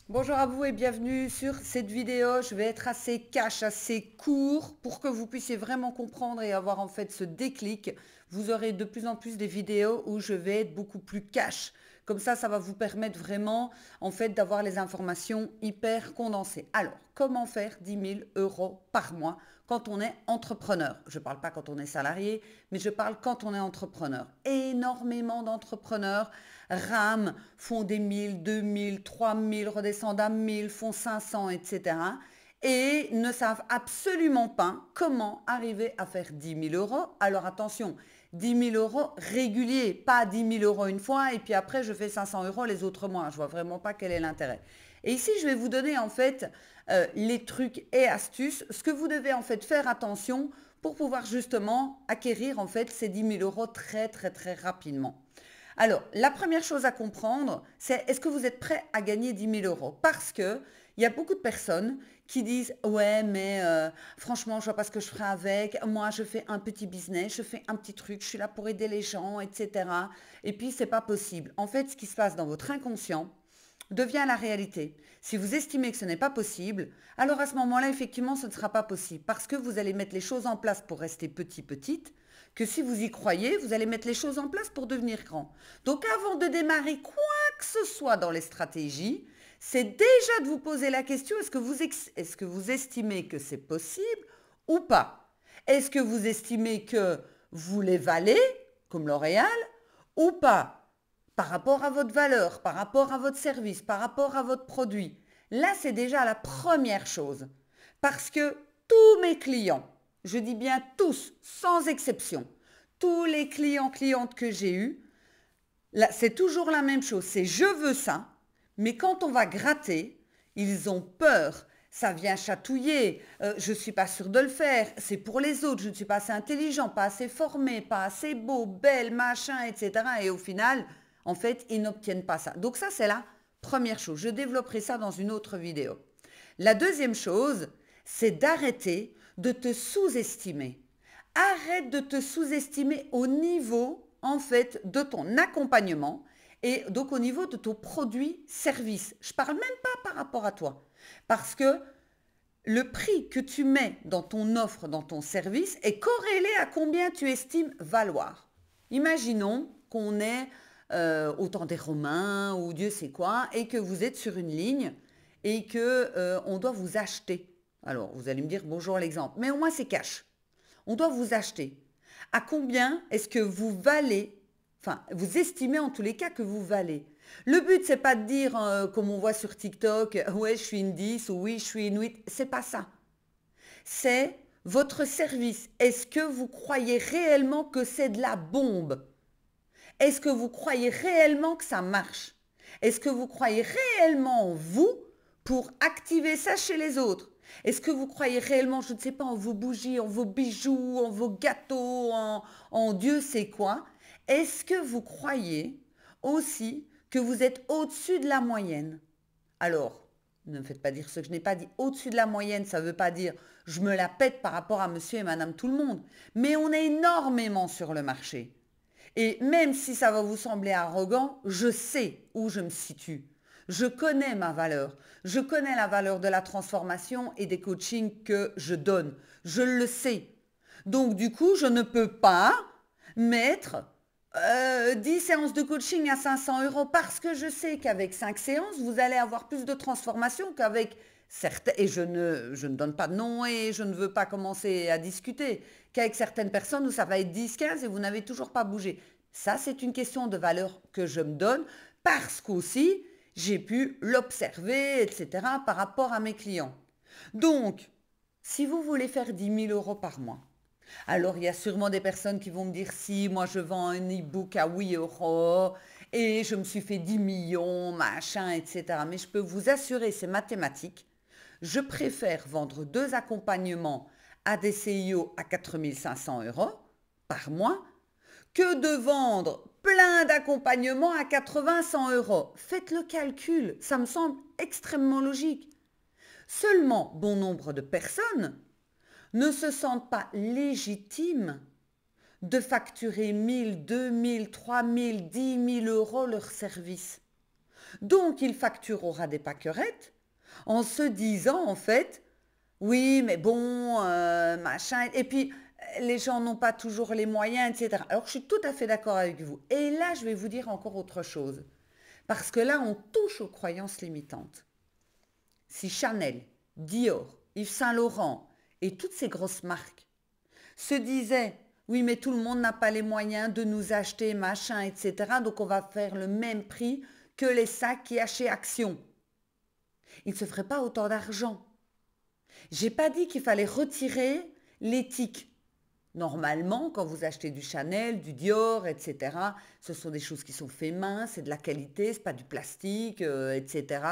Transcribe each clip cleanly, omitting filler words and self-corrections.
Bonjour à vous et bienvenue sur cette vidéo. Je vais être assez cash, assez court pour que vous puissiez vraiment comprendre et avoir en fait ce déclic. Vous aurez de plus en plus des vidéos où je vais être beaucoup plus cash. Comme ça va vous permettre vraiment en fait d'avoir les informations hyper condensées. Alors, comment faire 10 000 € par mois quand on est entrepreneur? Je ne parle pas quand on est salarié, mais je parle quand on est entrepreneur. Énormément d'entrepreneurs rament, font des 1000, 2000, 3000, redescendent à 1000, font 500, etc. Et ne savent absolument pas comment arriver à faire 10 000 €. Alors attention, 10 000 € réguliers, pas 10 000 € une fois et puis après je fais 500 € les autres mois. Je vois vraiment pas quel est l'intérêt. Et ici, je vais vous donner en fait les trucs et astuces, ce que vous devez en fait faire attention pour pouvoir justement acquérir en fait ces 10 000 € très très très rapidement. Alors, la première chose à comprendre, c'est est-ce que vous êtes prêt à gagner 10 000 €? Parce que il y a beaucoup de personnes qui disent ouais, mais franchement, je vois pas ce que je ferai avec. Moi, je fais un petit business, je fais un petit truc, je suis là pour aider les gens, etc. Et puis, c'est pas possible. En fait, ce qui se passe dans votre inconscient devient la réalité. Si vous estimez que ce n'est pas possible, alors à ce moment-là, effectivement, ce ne sera pas possible parce que vous allez mettre les choses en place pour rester petite, que si vous y croyez, vous allez mettre les choses en place pour devenir grand. Donc avant de démarrer quoi que ce soit dans les stratégies, c'est déjà de vous poser la question, est-ce que vous estimez que c'est possible ou pas? Est-ce que vous estimez que vous les valez, comme L'Oréal, ou pas? Par rapport à votre valeur, par rapport à votre service, par rapport à votre produit. Là, c'est déjà la première chose. Parce que tous mes clients, je dis bien tous, sans exception, tous les clientes que j'ai eus, c'est toujours la même chose. C'est je veux ça, mais quand on va gratter, ils ont peur. Ça vient chatouiller. Je ne suis pas sûre de le faire. C'est pour les autres. Je ne suis pas assez intelligent, pas assez formé, pas assez beau, belle, machin, etc. Et au final, en fait, ils n'obtiennent pas ça. Donc ça, c'est la première chose. Je développerai ça dans une autre vidéo. La deuxième chose, c'est d'arrêter de te sous-estimer. Arrête de te sous-estimer au niveau, en fait, de ton accompagnement et donc au niveau de ton produit-service. Je ne parle même pas par rapport à toi. Parce que le prix que tu mets dans ton offre, dans ton service, est corrélé à combien tu estimes valoir. Imaginons qu'on est au temps des Romains ou Dieu sait quoi, et que vous êtes sur une ligne et que on doit vous acheter. Alors, vous allez me dire, bonjour l'exemple, mais au moins c'est cash. On doit vous acheter. À combien est-ce que vous valez, enfin, vous estimez en tous les cas que vous valez? Le but, c'est pas de dire, comme on voit sur TikTok, ouais, je suis une 10 ou oui, je suis une 8. C'est pas ça. C'est votre service. Est-ce que vous croyez réellement que c'est de la bombe? Est-ce que vous croyez réellement que ça marche? Est-ce que vous croyez réellement en vous pour activer ça chez les autres? Est-ce que vous croyez réellement, je ne sais pas, en vos bougies, en vos bijoux, en vos gâteaux, en Dieu sait quoi? Est-ce que vous croyez aussi que vous êtes au-dessus de la moyenne? Alors, ne me faites pas dire ce que je n'ai pas dit. Au-dessus de la moyenne, ça ne veut pas dire je me la pète par rapport à monsieur et madame tout le monde. Mais on est énormément sur le marché. Et même si ça va vous sembler arrogant, je sais où je me situe. Je connais ma valeur. Je connais la valeur de la transformation et des coachings que je donne. Je le sais. Donc du coup, je ne peux pas mettre 10 séances de coaching à 500 € parce que je sais qu'avec 5 séances, vous allez avoir plus de transformation qu'avec certaines, et je ne donne pas de nom et je ne veux pas commencer à discuter, qu'avec certaines personnes où ça va être 10, 15 et vous n'avez toujours pas bougé. Ça, c'est une question de valeur que je me donne parce qu'aussi, j'ai pu l'observer, etc., par rapport à mes clients. Donc, si vous voulez faire 10 000 € par mois, alors, il y a sûrement des personnes qui vont me dire si, moi je vends un e-book à 8 € et je me suis fait 10 millions, machin, etc. Mais je peux vous assurer, c'est mathématique. Je préfère vendre 2 accompagnements à des CIO à 4 500 € par mois que de vendre plein d'accompagnements à 80-100 €. Faites le calcul, ça me semble extrêmement logique. Seulement, bon nombre de personnes ne se sentent pas légitimes de facturer 1000, 2000, 3000, 10 000 € leur service. Donc, il facture au ras des pâquerettes en se disant, en fait, oui, mais bon, machin. Et puis, les gens n'ont pas toujours les moyens, etc. Alors, je suis tout à fait d'accord avec vous. Et là, je vais vous dire encore autre chose. Parce que là, on touche aux croyances limitantes. Si Chanel, Dior, Yves Saint-Laurent et toutes ces grosses marques se disaient, oui, mais tout le monde n'a pas les moyens de nous acheter, machin, etc. Donc, on va faire le même prix que les sacs qu'il y a chez Action. Ils ne se feraient pas autant d'argent. J'ai pas dit qu'il fallait retirer l'éthique. Normalement, quand vous achetez du Chanel, du Dior, etc., ce sont des choses qui sont faites main, c'est de la qualité, c'est pas du plastique, etc.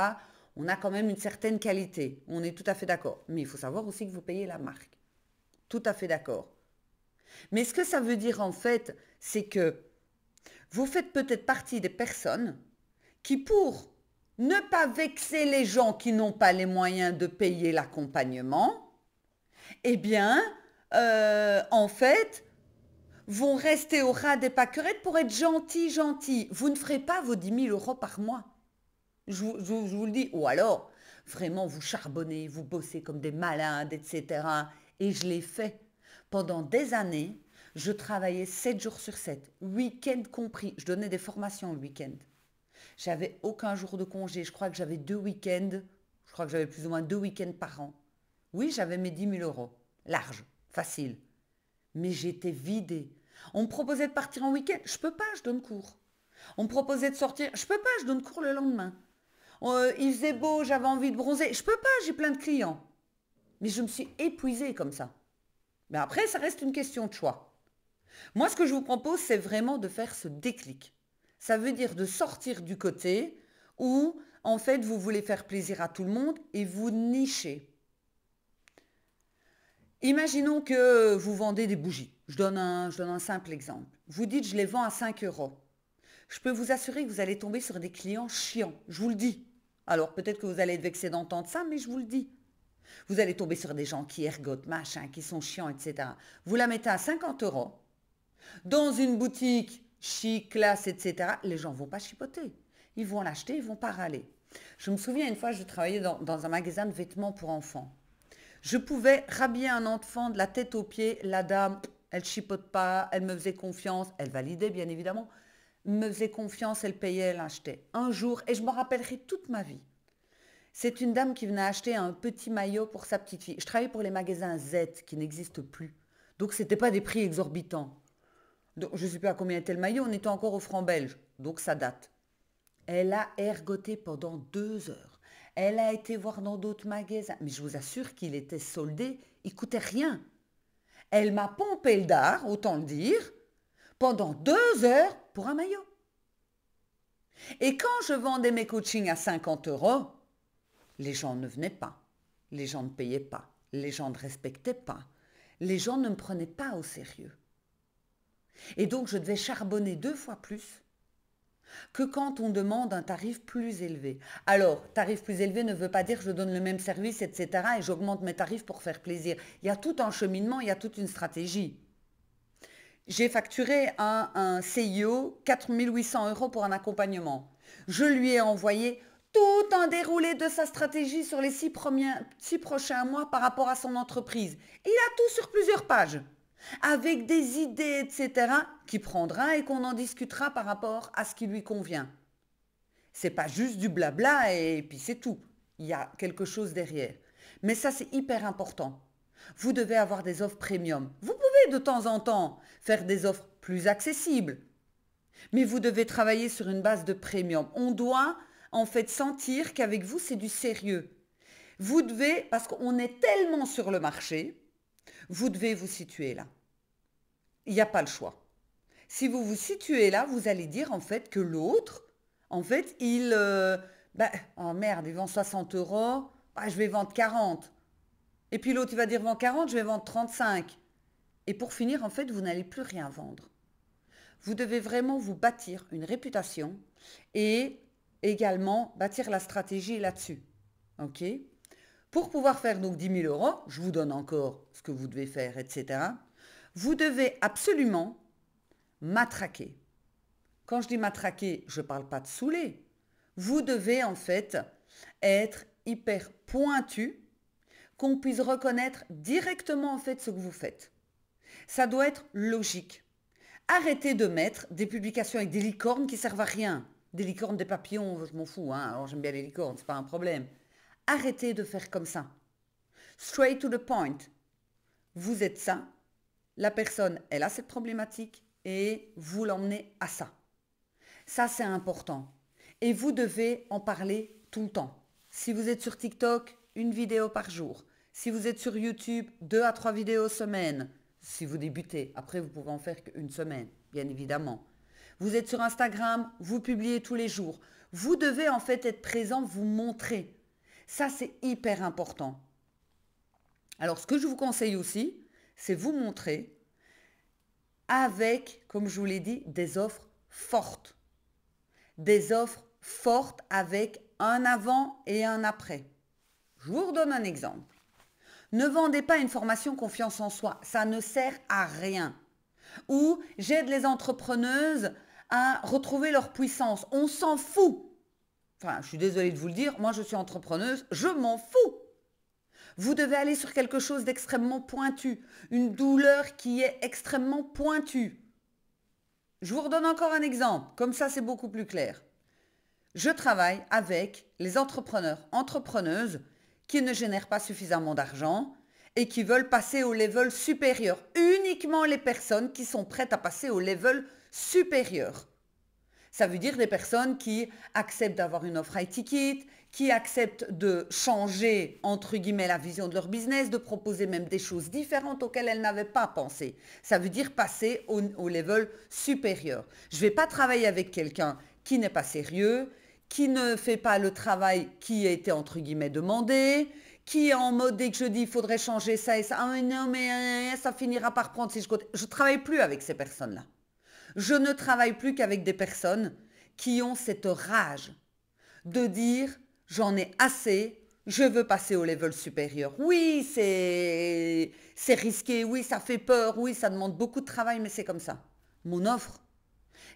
On a quand même une certaine qualité. On est tout à fait d'accord. Mais il faut savoir aussi que vous payez la marque. Tout à fait d'accord. Mais ce que ça veut dire en fait, c'est que vous faites peut-être partie des personnes qui, pour ne pas vexer les gens qui n'ont pas les moyens de payer l'accompagnement, eh bien, en fait, vont rester au ras des pâquerettes pour être gentils. Vous ne ferez pas vos 10 000 € par mois. Je vous le dis. Ou alors, vraiment, vous charbonnez, vous bossez comme des malades, etc. Et je l'ai fait. Pendant des années, je travaillais 7 jours sur 7, week-end compris. Je donnais des formations le week-end. J'avais aucun jour de congé. Je crois que j'avais 2 week-ends. Je crois que j'avais plus ou moins 2 week-ends par an. Oui, j'avais mes 10 000 €. Large, facile. Mais j'étais vidée. On me proposait de partir en week-end. Je peux pas, je donne cours. On me proposait de sortir. Je peux pas, je donne cours le lendemain. Il faisait beau, j'avais envie de bronzer. Je peux pas, j'ai plein de clients. Mais je me suis épuisée comme ça. Mais après, ça reste une question de choix. Moi, ce que je vous propose, c'est vraiment de faire ce déclic. Ça veut dire de sortir du côté où, en fait, vous voulez faire plaisir à tout le monde et vous nichez. Imaginons que vous vendez des bougies. Je donne un simple exemple. Vous dites, je les vends à 5 €. Je peux vous assurer que vous allez tomber sur des clients chiants. Je vous le dis. Alors, peut-être que vous allez être vexé d'entendre ça, mais je vous le dis. Vous allez tomber sur des gens qui ergotent, machin, qui sont chiants, etc. Vous la mettez à 50 € dans une boutique chic, classe, etc. Les gens ne vont pas chipoter. Ils vont l'acheter, ils vont pas râler. Je me souviens une fois, je travaillais dans un magasin de vêtements pour enfants. Je pouvais rhabiller un enfant de la tête aux pieds. La dame, elle chipote pas, elle me faisait confiance. Elle validait, bien évidemment. Me faisait confiance, elle payait, elle achetait. Un jour, et je me rappellerai toute ma vie. C'est une dame qui venait acheter un petit maillot pour sa petite fille. Je travaillais pour les magasins Z qui n'existent plus. Donc, ce n'était pas des prix exorbitants. Donc, je ne sais plus à combien était le maillot, on était encore au franc belge. Donc, ça date. Elle a ergoté pendant 2 heures. Elle a été voir dans d'autres magasins. Mais je vous assure qu'il était soldé. Il ne coûtait rien. Elle m'a pompé le dard, autant le dire, pendant 2 heures pour un maillot. Et quand je vendais mes coachings à 50 €, les gens ne venaient pas. Les gens ne payaient pas. Les gens ne respectaient pas. Les gens ne me prenaient pas au sérieux. Et donc, je devais charbonner 2 fois plus que quand on demande un tarif plus élevé. Alors, tarif plus élevé ne veut pas dire que je donne le même service, etc. et j'augmente mes tarifs pour faire plaisir. Il y a tout un cheminement, il y a toute une stratégie. J'ai facturé à un CIO 4 800 € pour un accompagnement. Je lui ai envoyé tout un déroulé de sa stratégie sur les 6 prochains mois par rapport à son entreprise. Il a tout sur plusieurs pages, avec des idées, etc., qu'il prendra et qu'on en discutera par rapport à ce qui lui convient. C'est pas juste du blabla et puis c'est tout. Il y a quelque chose derrière. Mais ça, c'est hyper important. Vous devez avoir des offres premium. Vous pouvez de temps en temps faire des offres plus accessibles. Mais vous devez travailler sur une base de premium. On doit en fait sentir qu'avec vous, c'est du sérieux. Vous devez, parce qu'on est tellement sur le marché, vous devez vous situer là. Il n'y a pas le choix. Si vous vous situez là, vous allez dire en fait que l'autre, en fait, oh merde, il vend 60 €, je vais vendre 40. Et puis l'autre, il va dire vend 40, je vais vendre 35. Et pour finir, en fait, vous n'allez plus rien vendre. Vous devez vraiment vous bâtir une réputation et également bâtir la stratégie là-dessus. OK? Pour pouvoir faire donc 10 000 €, je vous donne encore ce que vous devez faire, etc. Vous devez absolument matraquer. Quand je dis matraquer, je ne parle pas de saouler. Vous devez en fait être hyper pointu, qu'on puisse reconnaître directement en fait ce que vous faites. Ça doit être logique. Arrêtez de mettre des publications avec des licornes qui servent à rien. Des licornes, des papillons, je m'en fous, hein. Alors j'aime bien les licornes, c'est pas un problème. Arrêtez de faire comme ça. Straight to the point. Vous êtes ça, la personne, elle a cette problématique et vous l'emmenez à ça. Ça, c'est important. Et vous devez en parler tout le temps. Si vous êtes sur TikTok, une vidéo par jour. Si vous êtes sur YouTube, 2 à 3 vidéos semaine. Si vous débutez, après vous pouvez en faire qu'une semaine, bien évidemment. Vous êtes sur Instagram, vous publiez tous les jours. Vous devez en fait être présent, vous montrer. Ça, c'est hyper important. Alors, ce que je vous conseille aussi, c'est vous montrer avec, comme je vous l'ai dit, des offres fortes. Des offres fortes avec un avant et un après. Je vous redonne un exemple. Ne vendez pas une formation confiance en soi, ça ne sert à rien. Ou j'aide les entrepreneuses à retrouver leur puissance. On s'en fout. Enfin, je suis désolée de vous le dire, moi je suis entrepreneuse, je m'en fous. Vous devez aller sur quelque chose d'extrêmement pointu, une douleur qui est extrêmement pointue. Je vous redonne encore un exemple, comme ça c'est beaucoup plus clair. Je travaille avec les entrepreneurs, entrepreneuses qui ne génèrent pas suffisamment d'argent et qui veulent passer au level supérieur. Uniquement les personnes qui sont prêtes à passer au level supérieur. Ça veut dire des personnes qui acceptent d'avoir une offre high ticket, qui acceptent de changer, entre guillemets, la vision de leur business, de proposer même des choses différentes auxquelles elles n'avaient pas pensé. Ça veut dire passer au level supérieur. Je ne vais pas travailler avec quelqu'un qui n'est pas sérieux, qui ne fait pas le travail qui a été, entre guillemets, demandé, qui est en mode, dès que je dis, il faudrait changer ça et ça, ah non, mais ça finira par prendre si je continue. Je ne travaille plus avec ces personnes-là. Je ne travaille plus qu'avec des personnes qui ont cette rage de dire j'en ai assez, je veux passer au level supérieur. Oui, c'est risqué, oui, ça fait peur, oui, ça demande beaucoup de travail, mais c'est comme ça. Mon offre,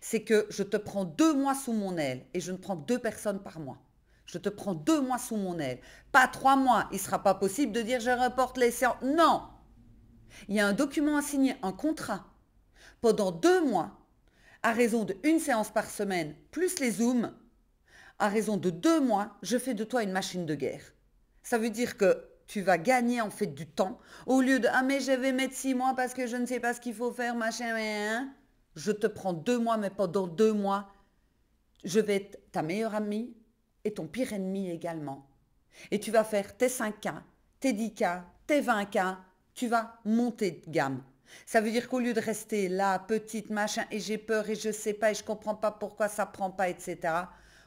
c'est que je te prends 2 mois sous mon aile et je ne prends que 2 personnes par mois. Je te prends 2 mois sous mon aile, pas 3 mois. Il ne sera pas possible de dire je reporte les séances. Non, il y a un document à signer, un contrat. Pendant 2 mois, à raison de 1 séance par semaine, plus les Zooms, à raison de 2 mois, je fais de toi une machine de guerre. Ça veut dire que tu vas gagner en fait du temps. Au lieu de « Ah mais je vais mettre 6 mois parce que je ne sais pas ce qu'il faut faire, machin, hein. » Je te prends 2 mois, mais pendant 2 mois, je vais être ta meilleure amie et ton pire ennemi également. Et tu vas faire tes 5K, tes 10K, tes 20K, tu vas monter de gamme. Ça veut dire qu'au lieu de rester là, petite, machin, et j'ai peur, et je ne sais pas, et je ne comprends pas pourquoi ça ne prend pas, etc.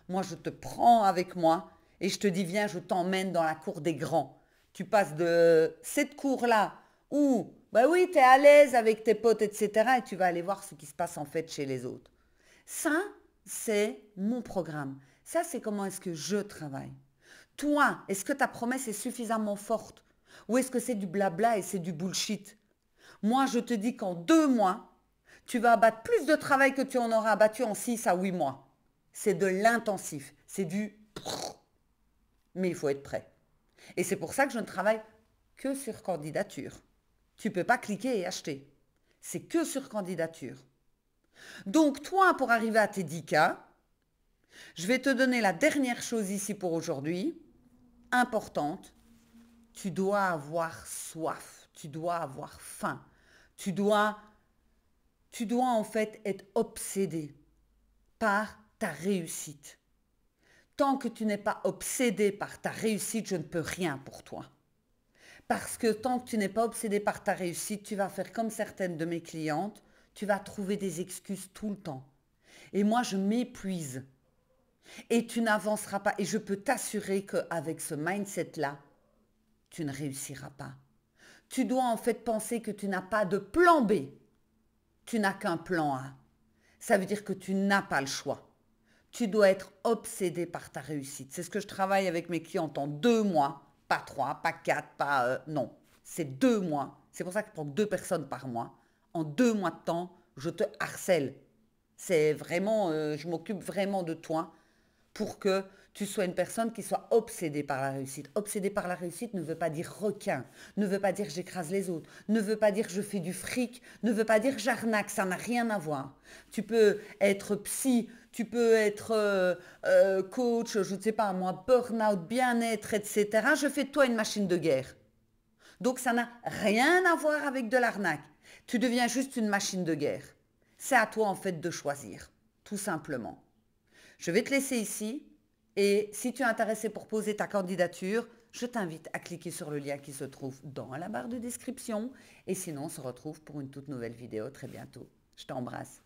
Moi, je te prends avec moi, et je te dis, viens, je t'emmène dans la cour des grands. Tu passes de cette cour-là, où, bah oui, tu es à l'aise avec tes potes, etc. Et tu vas aller voir ce qui se passe en fait chez les autres. Ça, c'est mon programme. Ça, c'est comment est-ce que je travaille. Toi, est-ce que ta promesse est suffisamment forte? Ou est-ce que c'est du blabla et c'est du bullshit? Moi, je te dis qu'en 2 mois, tu vas abattre plus de travail que tu en auras abattu en 6 à 8 mois. C'est de l'intensif, c'est du... Mais il faut être prêt. Et c'est pour ça que je ne travaille que sur candidature. Tu ne peux pas cliquer et acheter. C'est que sur candidature. Donc toi, pour arriver à tes 10K, je vais te donner la dernière chose ici pour aujourd'hui, importante. Tu dois avoir soif, tu dois avoir faim. Tu dois en fait être obsédé par ta réussite. Tant que tu n'es pas obsédé par ta réussite, je ne peux rien pour toi. Parce que tant que tu n'es pas obsédé par ta réussite, tu vas faire comme certaines de mes clientes, tu vas trouver des excuses tout le temps. Et moi, je m'épuise. Et tu n'avanceras pas. Et je peux t'assurer qu'avec ce mindset-là, tu ne réussiras pas. Tu dois en fait penser que tu n'as pas de plan B. Tu n'as qu'un plan A. Ça veut dire que tu n'as pas le choix. Tu dois être obsédé par ta réussite. C'est ce que je travaille avec mes clientes en 2 mois. Pas 3, pas 4, pas... non, c'est 2 mois. C'est pour ça que je prends 2 personnes par mois. En 2 mois de temps, je te harcèle. C'est vraiment... je m'occupe vraiment de toi pour que tu sois une personne qui soit obsédée par la réussite. Obsédée par la réussite ne veut pas dire requin, ne veut pas dire j'écrase les autres, ne veut pas dire je fais du fric, ne veut pas dire j'arnaque, ça n'a rien à voir. Tu peux être psy, tu peux être coach, je ne sais pas moi, burn-out, bien-être, etc. Je fais de toi une machine de guerre. Donc ça n'a rien à voir avec de l'arnaque. Tu deviens juste une machine de guerre. C'est à toi en fait de choisir, tout simplement. Je vais te laisser ici et si tu es intéressé pour poser ta candidature, je t'invite à cliquer sur le lien qui se trouve dans la barre de description. Et sinon, on se retrouve pour une toute nouvelle vidéo très bientôt. Je t'embrasse.